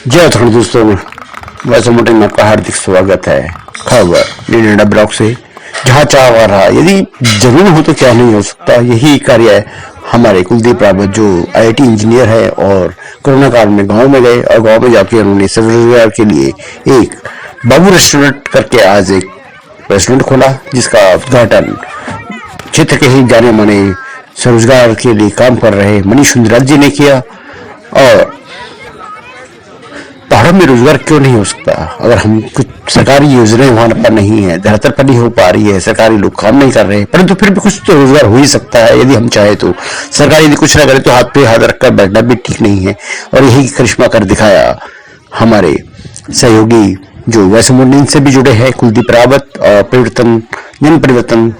जय उत्तराखंड दोस्तों, वैसे मोटे में आपका हार्दिक स्वागत है। खबर निडा ब्लॉक से, जहाँ चाह रहा यदि जरूर हो तो क्या नहीं हो सकता। यही कार्य है हमारे कुलदीप रावत जो आईआईटी इंजीनियर है और कोरोना काल में गांव में गए और गांव में जाके उन्होंने स्वरोजगार के लिए एक बाबू रेस्टोरेंट करके आज एक रेस्टोरेंट खोला, जिसका उद्घाटन क्षेत्र के ही जाने माने स्वरोजगार के लिए काम कर रहे मनीष सुंदराल जी ने किया। और पहाड़ों में रोजगार क्यों नहीं हो सकता अगर हम कुछ सरकारी योजनाएं वहां पर नहीं है, धरातल पर नहीं हो पा रही है, सरकारी लोग काम नहीं कर रहे, परंतु फिर भी कुछ तो रोजगार हो ही सकता है यदि हम चाहे तो। सरकार यदि कुछ ना करे तो हाथ पे हाथ रखकर बैठना भी ठीक नहीं है। और यही करिश्मा कर दिखाया हमारे सहयोगी जो वैसे मुंडीन से भी जुड़े हैं, कुलदीप रावत, और जन परिवर्तन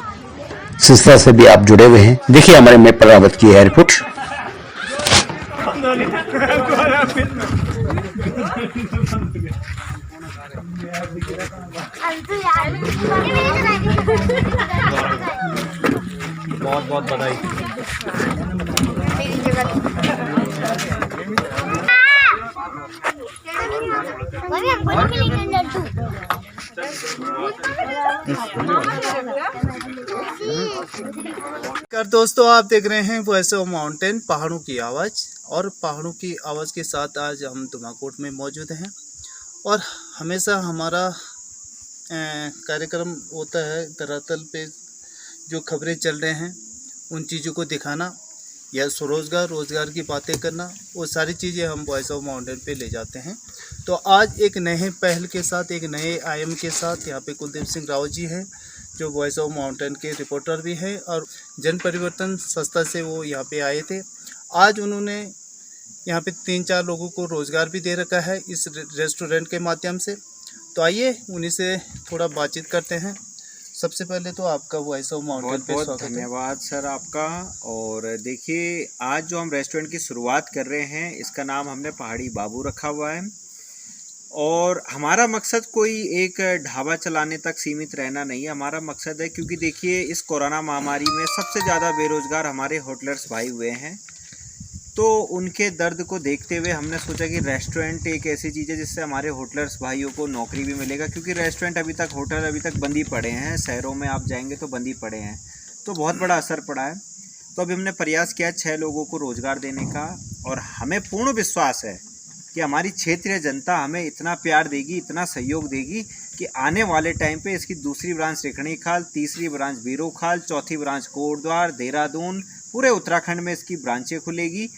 संस्था से भी आप जुड़े हुए हैं। देखिए हमारे में रावत की है रिपोर्ट। बहुत बहुत बधाई। दोस्तों, आप देख रहे हैं वॉइस ऑफ माउंटेन, पहाड़ों की आवाज़। और पहाड़ों की आवाज़ के साथ आज हम धुमाकोट में मौजूद हैं। और हमेशा हमारा कार्यक्रम होता है धरातल पे जो खबरें चल रहे हैं उन चीज़ों को दिखाना या स्वरोजगार रोज़गार की बातें करना, वो सारी चीज़ें हम वॉइस ऑफ माउंटेन पे ले जाते हैं। तो आज एक नए पहल के साथ, एक नए आयाम के साथ यहाँ पे कुलदीप सिंह रावत जी हैं जो वॉइस ऑफ माउंटेन के रिपोर्टर भी हैं और जन परिवर्तन संस्था से वो यहाँ पे आए थे। आज उन्होंने यहाँ पे 3-4 लोगों को रोज़गार भी दे रखा है इस रेस्टोरेंट के माध्यम से। तो आइए उन्हीं से थोड़ा बातचीत करते हैं। सबसे पहले तो आपका वॉइस ऑफ माउंटेन पे स्वागत है। धन्यवाद सर आपका। और देखिए, आज जो हम रेस्टोरेंट की शुरुआत कर रहे हैं इसका नाम हमने पहाड़ी बाबू रखा हुआ है। और हमारा मकसद कोई एक ढाबा चलाने तक सीमित रहना नहीं है। हमारा मकसद है, क्योंकि देखिए इस कोरोना महामारी में सबसे ज़्यादा बेरोज़गार हमारे होटलर्स भाई हुए हैं, तो उनके दर्द को देखते हुए हमने सोचा कि रेस्टोरेंट एक ऐसी चीज़ है जिससे हमारे होटलर्स भाइयों को नौकरी भी मिलेगा। क्योंकि रेस्टोरेंट होटल अभी तक बंद ही पड़े हैं, शहरों में आप जाएंगे तो बंद ही पड़े हैं, तो बहुत बड़ा असर पड़ा है। तो अभी हमने प्रयास किया 6 लोगों को रोज़गार देने का। और हमें पूर्ण विश्वास है कि हमारी क्षेत्रीय जनता हमें इतना प्यार देगी, इतना सहयोग देगी कि आने वाले टाइम पे इसकी दूसरी ब्रांच रेखणी खाल, तीसरी ब्रांच बीरो खाल, चौथी ब्रांच कोटद्वार, देहरादून, पूरे उत्तराखंड में इसकी ब्रांचें खुलेगी।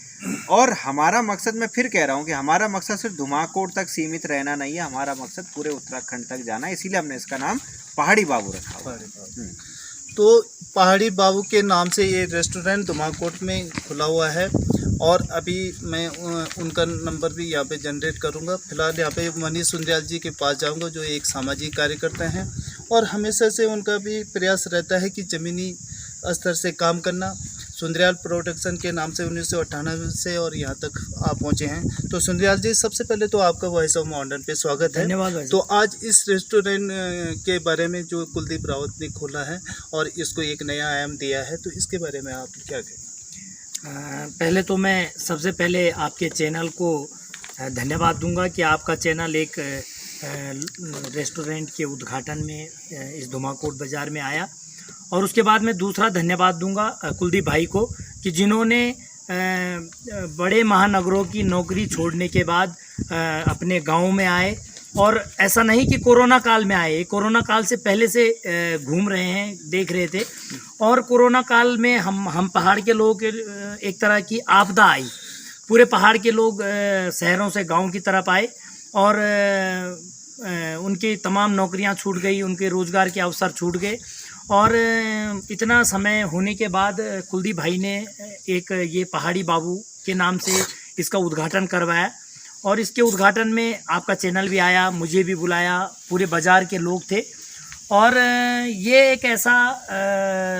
और हमारा मकसद, मैं फिर कह रहा हूँ कि हमारा मकसद सिर्फ धुमाकोट तक सीमित रहना नहीं है, हमारा मकसद पूरे उत्तराखंड तक जाना है। इसीलिए हमने इसका नाम पहाड़ी बाबू रखा हुआ है। तो पहाड़ी बाबू के नाम से ये रेस्टोरेंट धुमाकोट में खुला हुआ है। और अभी मैं उनका नंबर भी यहाँ पे जनरेट करूँगा। फिलहाल यहाँ पे मनीष सुंदराल जी के पास जाऊँगा जो एक सामाजिक कार्यकर्ता हैं और हमेशा से उनका भी प्रयास रहता है कि ज़मीनी स्तर से काम करना। सुंदरियाल प्रोडक्शन के नाम से 1998 से और यहाँ तक आप पहुँचे हैं। तो सुंदरियाल जी, सबसे पहले तो आपका वॉइस ऑफ माउंटेन पे स्वागत है। धन्यवाद। तो आज इस रेस्टोरेंट के बारे में जो कुलदीप रावत ने खोला है और इसको एक नया आयाम दिया है, तो इसके बारे में आप क्या कहें? पहले तो मैं सबसे पहले आपके चैनल को धन्यवाद दूंगा कि आपका चैनल एक रेस्टोरेंट के उद्घाटन में इस धुमाकोट बाज़ार में आया। और उसके बाद मैं दूसरा धन्यवाद दूंगा कुलदीप भाई को कि जिन्होंने बड़े महानगरों की नौकरी छोड़ने के बाद अपने गांव में आए। और ऐसा नहीं कि कोरोना काल में आए, कोरोना काल से पहले से घूम रहे हैं, देख रहे थे। और कोरोना काल में हम पहाड़ के लोग एक तरह की आपदा आई, पूरे पहाड़ के लोग शहरों से गांव की तरफ आए और उनकी तमाम नौकरियां छूट गई, उनके रोज़गार के अवसर छूट गए। और इतना समय होने के बाद कुलदीप भाई ने एक ये पहाड़ी बाबू के नाम से इसका उद्घाटन करवाया। और इसके उद्घाटन में आपका चैनल भी आया, मुझे भी बुलाया, पूरे बाज़ार के लोग थे। और ये एक ऐसा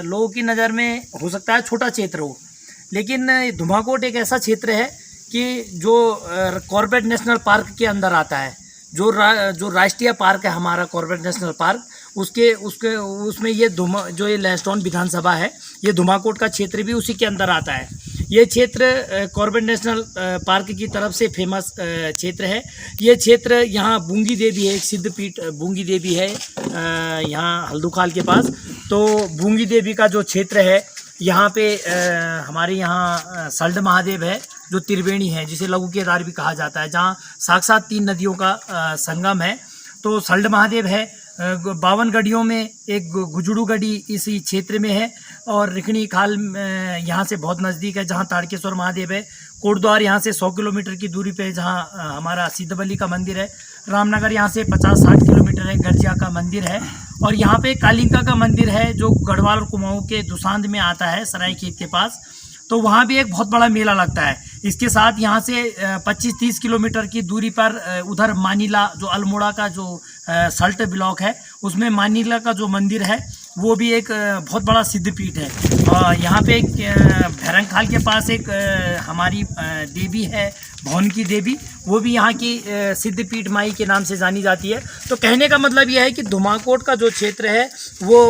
लोगों की नज़र में हो सकता है छोटा क्षेत्र हो, लेकिन धुमाकोट एक ऐसा क्षेत्र है कि जो कॉर्बेट नेशनल पार्क के अंदर आता है। जो राष्ट्रीय पार्क है हमारा कॉर्बेट नेशनल पार्क, उसमें ये रेस्टोरेंट विधानसभा है, ये धुमाकोट का क्षेत्र भी उसी के अंदर आता है। ये क्षेत्र कॉर्बेट नेशनल पार्क की तरफ से फेमस क्षेत्र है। ये क्षेत्र यहाँ बूंगी देवी है, एक सिद्ध पीठ बूंगी देवी है यहाँ हल्दूखाल के पास। तो बूंगी देवी का जो क्षेत्र है यहाँ पे हमारे यहाँ सल्ड महादेव है जो त्रिवेणी है, जिसे लघु केदार भी कहा जाता है, जहाँ साक्षात 3 नदियों का संगम है। तो सल्ड महादेव है। 52 गढ़ियों में एक गुजड़ू गढ़ी इसी क्षेत्र में है और रिखणी खाल यहाँ से बहुत नज़दीक है, जहाँ ताड़केश्वर महादेव है। कोटद्वार यहाँ से 100 किलोमीटर की दूरी पे जहाँ हमारा सिद्धबली का मंदिर है। रामनगर यहाँ से 50-60 किलोमीटर है, गर्जिया का मंदिर है। और यहाँ पे कालिंका का मंदिर है जो गढ़वाल और कुमाऊं के दुसांध में आता है, सरायखेत के पास। तो वहाँ भी एक बहुत बड़ा मेला लगता है। इसके साथ यहाँ से 25-30 किलोमीटर की दूरी पर उधर मानीला जो अल्मोड़ा का जो सल्ट ब्लॉक है, उसमें मानीला का जो मंदिर है वो भी एक बहुत बड़ा सिद्धपीठ है। और यहाँ पे एक भैरंखाल के पास एक हमारी देवी है भवन की देवी, वो भी यहाँ की सिद्धपीठ माई के नाम से जानी जाती है। तो कहने का मतलब यह है कि धुमाकोट का जो क्षेत्र है वो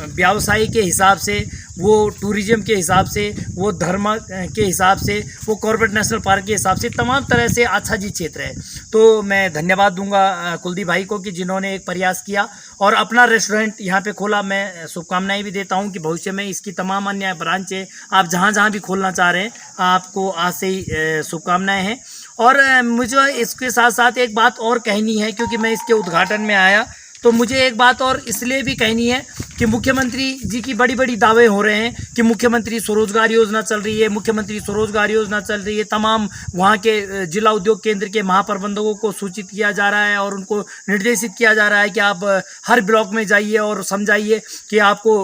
व्यवसाय के हिसाब से, वो टूरिज्म के हिसाब से, वो धर्म के हिसाब से, वो कॉर्बेट नेशनल पार्क के हिसाब से तमाम तरह से अच्छा जी क्षेत्र है। तो मैं धन्यवाद दूंगा कुलदीप भाई को कि जिन्होंने एक प्रयास किया और अपना रेस्टोरेंट यहाँ पे खोला। मैं शुभकामनाएं भी देता हूँ कि भविष्य में इसकी तमाम अन्य ब्रांचें आप जहाँ जहाँ भी खोलना चाह रहे हैं, आपको आज से ही शुभकामनाएं हैं। और मुझे इसके साथ साथ एक बात और कहनी है, क्योंकि मैं इसके उद्घाटन में आया तो मुझे एक बात और इसलिए भी कहनी है कि मुख्यमंत्री जी की बड़ी बड़ी दावे हो रहे हैं कि मुख्यमंत्री स्वरोजगार योजना चल रही है, मुख्यमंत्री स्वरोजगार योजना चल रही है। तमाम वहाँ के जिला उद्योग केंद्र के महाप्रबंधकों को सूचित किया जा रहा है और उनको निर्देशित किया जा रहा है कि आप हर ब्लॉक में जाइए और समझाइए कि आपको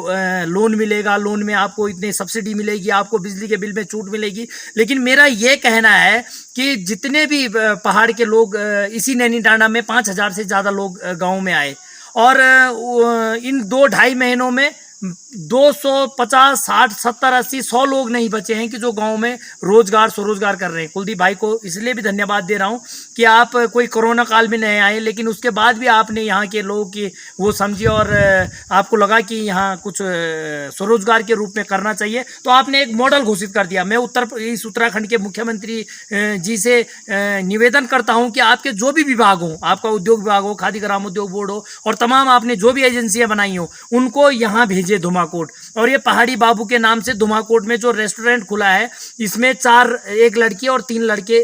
लोन मिलेगा, लोन में आपको इतनी सब्सिडी मिलेगी, आपको बिजली के बिल में छूट मिलेगी। लेकिन मेरा ये कहना है कि जितने भी पहाड़ के लोग इसी नैनीडांडा में 5000 से ज़्यादा लोग गाँव में आए और इन 2-2.5 महीनों में 250, 60, 70, 80, 100 लोग नहीं बचे हैं कि जो गांव में रोजगार स्वरोजगार कर रहे हैं। कुलदीप भाई को इसलिए भी धन्यवाद दे रहा हूं कि आप कोई कोरोना काल में नहीं आए, लेकिन उसके बाद भी आपने यहाँ के लोगों की वो समझी और आपको लगा कि यहाँ कुछ स्वरोजगार के रूप में करना चाहिए, तो आपने एक मॉडल घोषित कर दिया। मैं उत्तराखंड के मुख्यमंत्री जी से निवेदन करता हूँ कि आपके जो भी विभाग हों, आपका उद्योग विभाग हो, खादी ग्राम उद्योग बोर्ड हो और तमाम आपने जो भी एजेंसियाँ बनाई हो, उनको यहाँ भेजे धुमाकोट। और ये पहाड़ी बाबू के नाम से धुमाकोट में जो रेस्टोरेंट खुला है, इसमें 1 लड़की और 3 लड़के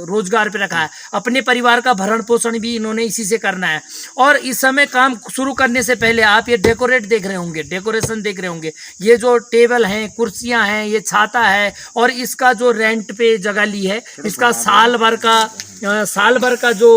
रोजगार पे रखा है। अपने परिवार का भरण पोषण भी इन्होंने इसी से करना है। और इस समय काम शुरू करने से पहले आप ये डेकोरेट देख रहे होंगे, डेकोरेशन देख रहे होंगे, ये जो टेबल हैं, कुर्सियां हैं, ये छाता है और इसका जो रेंट पे जगह ली है, इसका साल भर का जो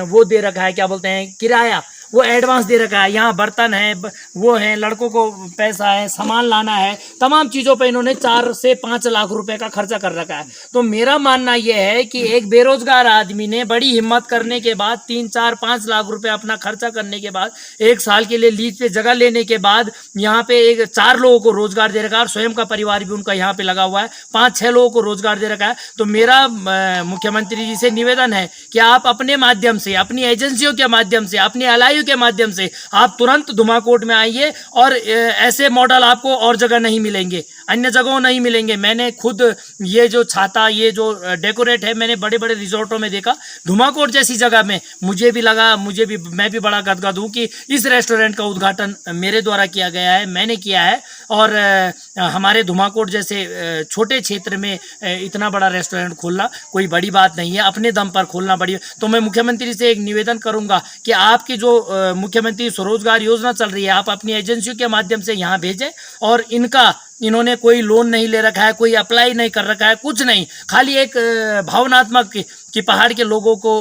वो दे रखा है, क्या बोलते हैं, किराया, वो एडवांस दे रखा है। यहाँ बर्तन है, वो हैं, लड़कों को पैसा है, सामान लाना है, तमाम चीज़ों पे इन्होंने 4 से 5 लाख रुपए का खर्चा कर रखा है। तो मेरा मानना यह है कि एक बेरोजगार आदमी ने बड़ी हिम्मत करने के बाद 3, 4, 5 लाख रुपए अपना खर्चा करने के बाद 1 साल के लिए लीज पे जगह लेने के बाद यहाँ पे 4 लोगों को रोजगार दे रखा है और स्वयं का परिवार भी उनका यहाँ पे लगा हुआ है, 5-6 लोगों को रोजगार दे रखा है। तो मेरा मुख्यमंत्री जी से निवेदन है कि आप अपने माध्यम से, अपनी एजेंसियों के माध्यम से, अपनी एलआईयू के माध्यम से आप तुरंत धुमाकोट में आइए। और ऐसे मॉडल आपको और जगह नहीं मिलेंगे, अन्य जगहों नहीं मिलेंगे। मैंने खुद ये जो छाता, ये जो डेकोरेट है, मैंने बड़े बड़े रिजॉर्टों में देखा। धुमाकोट जैसी जगह में मुझे भी लगा, मैं भी बड़ा गदगद हूँ कि इस रेस्टोरेंट का उद्घाटन मेरे द्वारा किया गया है, मैंने किया है। और हमारे धुमाकोट जैसे छोटे क्षेत्र में इतना बड़ा रेस्टोरेंट खोलना कोई बड़ी बात नहीं है, अपने दम पर खोलना बड़ी। तो मैं मुख्यमंत्री से एक निवेदन करूंगा कि आपकी जो मुख्यमंत्री स्वरोजगार योजना चल रही है, आप अपनी एजेंसियों के माध्यम से यहाँ भेजें। और इन्होंने कोई लोन नहीं ले रखा है, कोई अप्लाई नहीं कर रखा है, कुछ नहीं, खाली एक भावनात्मक कि पहाड़ के लोगों को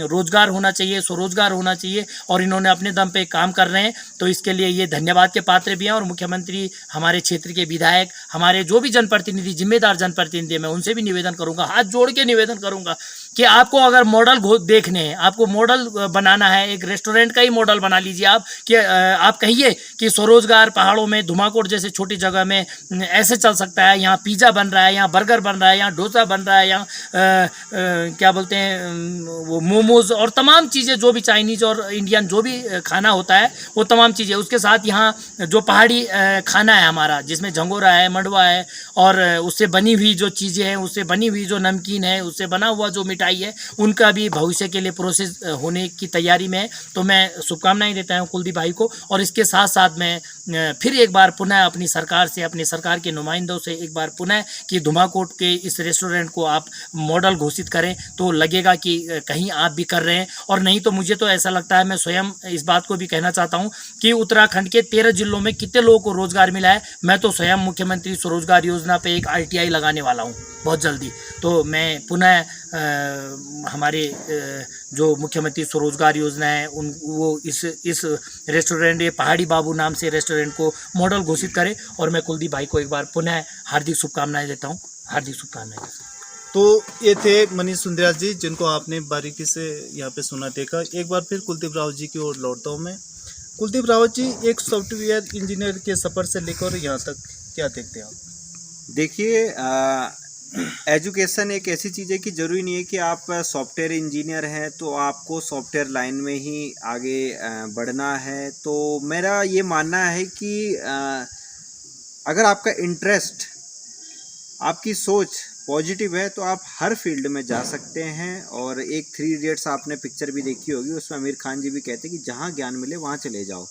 रोजगार होना चाहिए, स्वरोजगार होना चाहिए, और इन्होंने अपने दम पे काम कर रहे हैं। तो इसके लिए ये धन्यवाद के पात्र भी हैं। और मुख्यमंत्री, हमारे क्षेत्र के विधायक, हमारे जो भी जनप्रतिनिधि, जिम्मेदार जनप्रतिनिधि, मैं उनसे भी निवेदन करूंगा, हाथ जोड़ के निवेदन करूंगा कि आपको अगर मॉडल देखने हैं, आपको मॉडल बनाना है, एक रेस्टोरेंट का ही मॉडल बना लीजिए आप, कि आप कहिए कि स्वरोजगार पहाड़ों में धुमाकोट जैसे छोटी जगह में ऐसे चल सकता है, यहाँ पिज़्ज़ा बन रहा है, यहाँ बर्गर बन रहा है, यहाँ डोसा बन रहा है, यहाँ क्या बोलते हैं वो मोमोज और तमाम चीज़ें जो भी चाइनीज़ और इंडियन जो भी खाना होता है वो तमाम चीज़ें, उसके साथ यहाँ जो पहाड़ी खाना है हमारा, जिसमें झंगोरा है, मंडवा है और उससे बनी हुई जो चीज़ें हैं, उससे बनी हुई जो नमकीन है, उससे बना हुआ जो मिठाई है, उनका भी भविष्य के लिए प्रोसेस होने की तैयारी में है। तो मैं शुभकामनाएं देता हूं कुलदीप भाई को, और इसके साथ साथ मैं फिर एक बार पुनः अपनी सरकार से, अपनी सरकार के नुमाइंदों से एक बार पुनः कि धुमाकोट के इस रेस्टोरेंट को आप मॉडल घोषित करें तो लगेगा कि कहीं आप भी कर रहे हैं। और नहीं तो मुझे तो ऐसा लगता है, मैं स्वयं इस बात को भी कहना चाहता हूं कि उत्तराखंड के 13 जिलों में कितने लोगों को रोजगार मिला है। मैं तो स्वयं मुख्यमंत्री स्वरोजगार योजना पे एक ITI लगाने वाला हूं बहुत जल्दी। तो मैं पुनः हमारे जो मुख्यमंत्री स्वरोजगार योजना है वो इस रेस्टोरेंट, ये पहाड़ी बाबू नाम से रेस्टोरेंट को मॉडल घोषित करें। और मैं कुलदीप भाई को एक बार पुनः हार्दिक शुभकामनाएं देता हूं, हार्दिक शुभकामनाएं। तो ये थे मनीष सुंदरिया जी, जिनको आपने बारीकी से यहाँ पे सुना देखा। एक बार फिर कुलदीप रावत जी की ओर लौटता हूँ मैं। कुलदीप रावत जी, एक सॉफ्टवेयर इंजीनियर के सफ़र से लेकर यहाँ तक क्या देखते हैं आप? देखिए, एजुकेशन एक ऐसी चीज़ है कि ज़रूरी नहीं है कि आप सॉफ्टवेयर इंजीनियर हैं तो आपको सॉफ्टवेयर लाइन में ही आगे बढ़ना है। तो मेरा ये मानना है कि अगर आपका इंटरेस्ट, आपकी सोच पॉजिटिव है तो आप हर फील्ड में जा सकते हैं। और एक 3 इडियट्स आपने पिक्चर भी देखी होगी, उसमें आमिर खान जी भी कहते हैं कि जहाँ ज्ञान मिले वहाँ चले जाओ।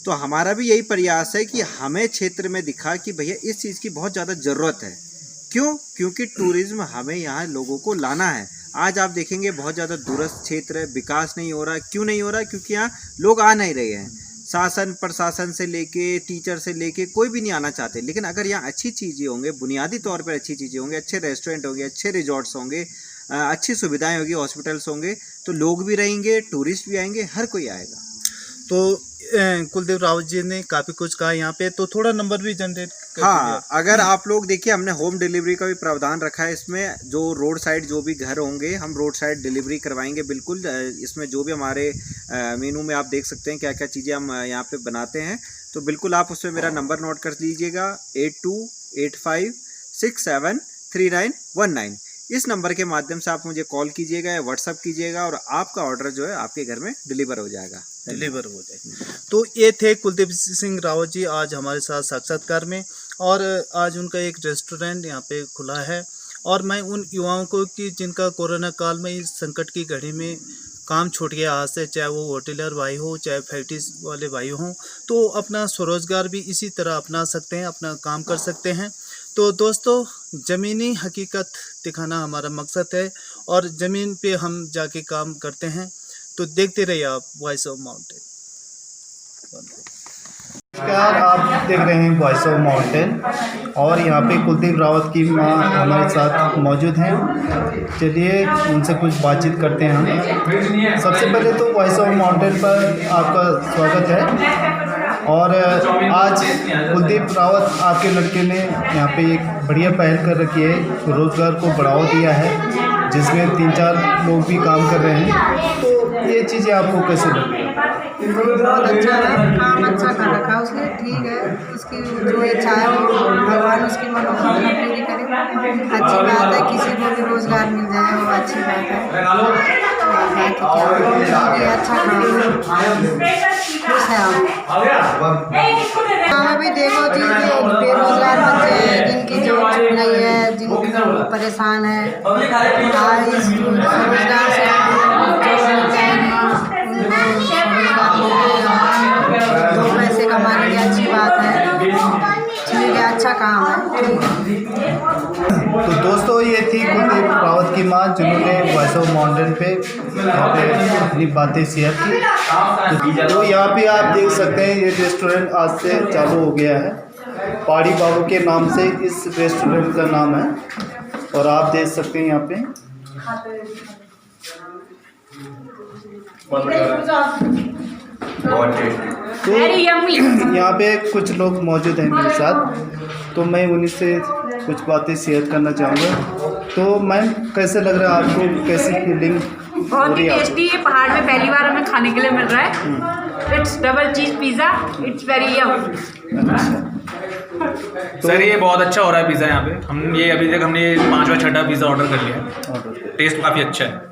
तो हमारा भी यही प्रयास है कि हमें क्षेत्र में दिखा कि भैया इस चीज़ की बहुत ज़्यादा ज़रूरत है। क्यों? क्योंकि टूरिज़्म हमें यहाँ लोगों को लाना है। आज आप देखेंगे बहुत ज़्यादा दूरस्थ क्षेत्र है, विकास नहीं हो रहा। क्यों नहीं हो रहा? क्योंकि यहाँ लोग आ नहीं रहे हैं। शासन प्रशासन से लेके, टीचर से लेके कोई भी नहीं आना चाहते। लेकिन अगर यहाँ अच्छी चीज़ें होंगे, बुनियादी तौर पर अच्छी चीज़ें होंगे, अच्छे रेस्टोरेंट होंगे, अच्छे रिजॉर्ट्स होंगे, अच्छी सुविधाएं होगी, हॉस्पिटल्स होंगे, तो लोग भी रहेंगे, टूरिस्ट भी आएंगे, हर कोई आएगा। तो कुलदीप रावत जी ने काफ़ी कुछ कहा यहाँ पे, तो थोड़ा नंबर भी जनरेट कर हाँ, अगर आप लोग देखिए, हमने होम डिलीवरी का भी प्रावधान रखा है इसमें। जो रोड साइड जो भी घर होंगे, हम रोड साइड डिलीवरी करवाएंगे बिल्कुल। इसमें जो भी हमारे मेनू में आप देख सकते हैं क्या क्या चीज़ें हम यहाँ पे बनाते हैं। तो बिल्कुल आप उसमें मेरा नंबर नोट कर लीजिएगा, 8285673919। इस नंबर के माध्यम से आप मुझे कॉल कीजिएगा या व्हाट्सअप कीजिएगा और आपका ऑर्डर जो है आपके घर में डिलीवर हो जाएगा। तो ये थे कुलदीप सिंह रावत जी आज हमारे साथ साक्षात्कार में। और आज उनका एक रेस्टोरेंट यहाँ पे खुला है। और मैं उन युवाओं को कि जिनका कोरोना काल में इस संकट की घड़ी में काम छूट गया हाथ से, चाहे वो होटलर भाई हो, चाहे फैक्ट्रीज वाले भाई हों, तो अपना स्वरोजगार भी इसी तरह अपना सकते हैं, अपना काम कर सकते हैं। तो दोस्तों, ज़मीनी हकीकत दिखाना हमारा मकसद है और ज़मीन पे हम जाके काम करते हैं। तो देखते रहिए आप वॉइस ऑफ माउंटेन। नमस्कार, आप देख रहे हैं वॉइस ऑफ माउंटेन और यहाँ पे कुलदीप रावत की माँ हमारे साथ मौजूद हैं। चलिए उनसे कुछ बातचीत करते हैं हम। सबसे पहले तो वॉइस ऑफ माउंटेन पर आपका स्वागत है। और आज कुलदीप रावत आपके लड़के ने यहाँ पे एक बढ़िया पहल कर रखी है, रोज़गार को बढ़ावा दिया है, जिसमें 3-4 लोग भी काम कर रहे हैं। तो ये चीज़ें आपको कैसे लगी? बहुत अच्छा है, काम अच्छा कर रखा है उसने। ठीक है, उसकी जो इच्छा है वो भगवान उसकी मनोकामना पूरी करे। अच्छी बात है, किसी को भी रोजगार मिल जाए वो अच्छी बात है। अच्छा काम है, खुश है हम। हाँ, अभी देखो जी, बेरोजगार बच्चे हैं जिनकी जॉब छूट गई है, जिनकी परेशान है, इस रोजगार से दो पैसे कमाने की अच्छी बात है। ठीक है, अच्छा काम है। तो दोस्तों, ये थी कुलदीप रावत की माँ, जिन्होंने वॉइस ऑफ माउंटेन पे यहाँ पे अपनी बातें शेयर की। तो यहाँ पे आप देख सकते हैं, ये रेस्टोरेंट आज से चालू हो गया है। पहाड़ी बाबू के नाम से इस रेस्टोरेंट का नाम है। और आप देख सकते हैं यहाँ पे तो यहाँ पे कुछ लोग मौजूद हैं मेरे साथ, तो मैं उन्हीं से कुछ बातें शेयर करना चाहूँगा। तो मैम कैसे लग रहा है आपको, कैसी फीलिंग हो बहुत रही ही है आपको? टेस्टी है। पहाड़ में पहली बार हमें खाने के लिए मिल रहा है। इट्स डबल चीज pizza, it's very Yama. Sir ये बहुत अच्छा हो रहा है पिज़्ज़ा यहाँ पे। हम ये अभी तक हमने 5वां 6वां पिज़्ज़ा ऑर्डर कर लिया है। टेस्ट काफ़ी अच्छा है।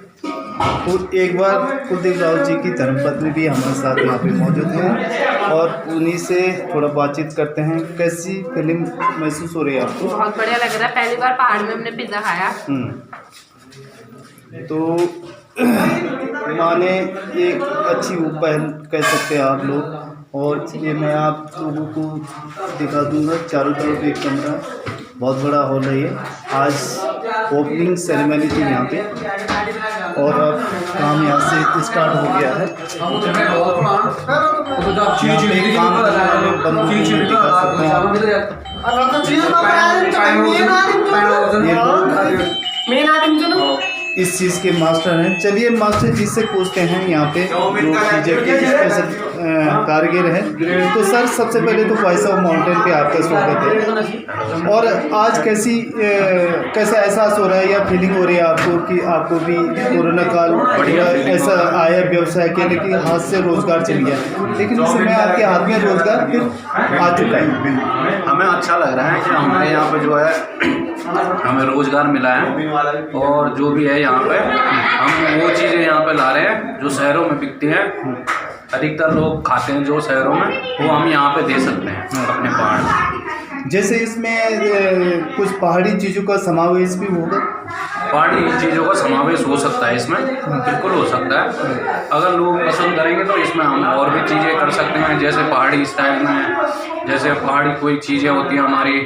तो एक बार कुलदीप राव जी की धर्मपत्नी भी हमारे साथ यहाँ पे मौजूद हैं और उन्हीं से थोड़ा बातचीत करते हैं। कैसी फीलिंग महसूस हो रही है आपको? बहुत बढ़िया लग रहा है। पहली बार पहाड़ में हमने पिज़्ज़ा खाया। तो माने एक अच्छी पहल कह सकते हैं आप लोग। और ये मैं आप लोगों को दिखा दूंगा, चारों तरफ एक कमरा, बहुत बड़ा हॉल है ये। आज ओपनिंग सेरेमनी थी यहाँ पे और अब काम यहाँ से स्टार्ट हो गया है। यहाँ पे काम करने वाले बंदों को मैं दिखा सकता हूँ आप। ये लोग इस चीज़ के मास्टर हैं। चलिए मास्टर जी से पूछते हैं यहाँ पे जो पीजे के स्पेशल कारीगर हैं। तो सर सबसे पहले तो वॉइस ऑफ माउंटेन पे आपका स्वागत है। और आज कैसा एहसास हो रहा है या फीलिंग हो रही है आपको कि आपको भी कोरोना काल ऐसा आया व्यवसाय के, लेकिन हाथ से रोजगार चल गया, लेकिन इस समय आपके हाथ में रोजगार फिर आ चुका है? हमें अच्छा लग रहा है कि हमारे यहाँ पे जो है हमें रोज़गार मिला है और जो भी है यहाँ पे हम वो चीज़ें यहाँ पे ला रहे हैं जो शहरों में बिकती हैं। अधिकतर लोग खाते हैं जो शहरों में, वो हम यहाँ पे दे सकते हैं अपने पहाड़ में। जैसे इसमें कुछ पहाड़ी चीज़ों का समावेश भी होगा? पहाड़ी चीज़ों का समावेश हो सकता है इसमें, बिल्कुल हो सकता है। अगर लोग पसंद करेंगे तो इसमें हम और भी चीज़ें कर सकते हैं। जैसे पहाड़ी स्टाइल में, जैसे पहाड़ी कोई चीज़ें होती हैं हमारी,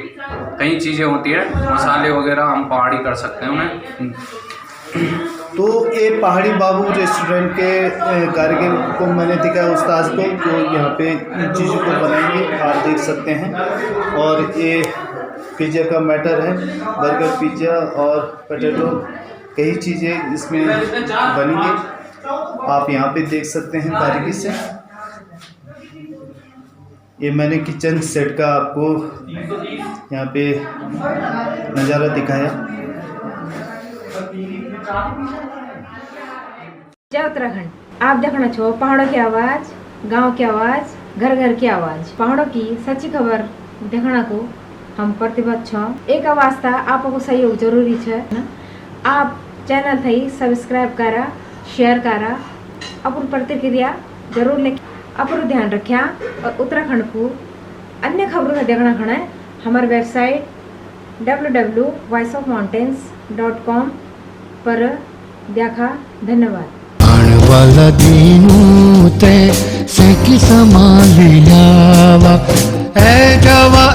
कई चीज़ें होती हैं, मसाले वगैरह हम पहाड़ी कर सकते हैं उन्हें। तो ये पहाड़ी बाबू रेस्टोरेंट के कारीगर को मैंने दिखा है, उस्ताद को, जो यहाँ पे इन चीज़ों को बनाएंगे, आप देख सकते हैं। और ये पिज़्ज़ा का मैटर है, बर्गर, पिज़्ज़ा और पोटैटो, कई चीज़ें इसमें बनेंगी। आप यहाँ पे देख सकते हैं बारीकी से। ये मैंने किचन सेट का आपको यहाँ पे नज़ारा दिखाया। जय उत्तराखंड। आप देखना छो पहाड़ों की आवाज, गांव की आवाज, घर घर की आवाज, पहाड़ों की सच्ची खबर देखना को हम प्रतिबद्ध छो। एक आवाज था, आपको सहयोग जरूरी है ना। आप चैनल थई सब्सक्राइब करा, शेयर करा, अपन प्रतिक्रिया जरूर लिख, अपन ध्यान रखा। और उत्तराखंड को अन्य खबरों का देखना खड़ा है हमारे वेबसाइट www.voiceofmountains.com पर देखा। धन्यवाद। आने वाला दिनों ते से की संभालियावा ए जावा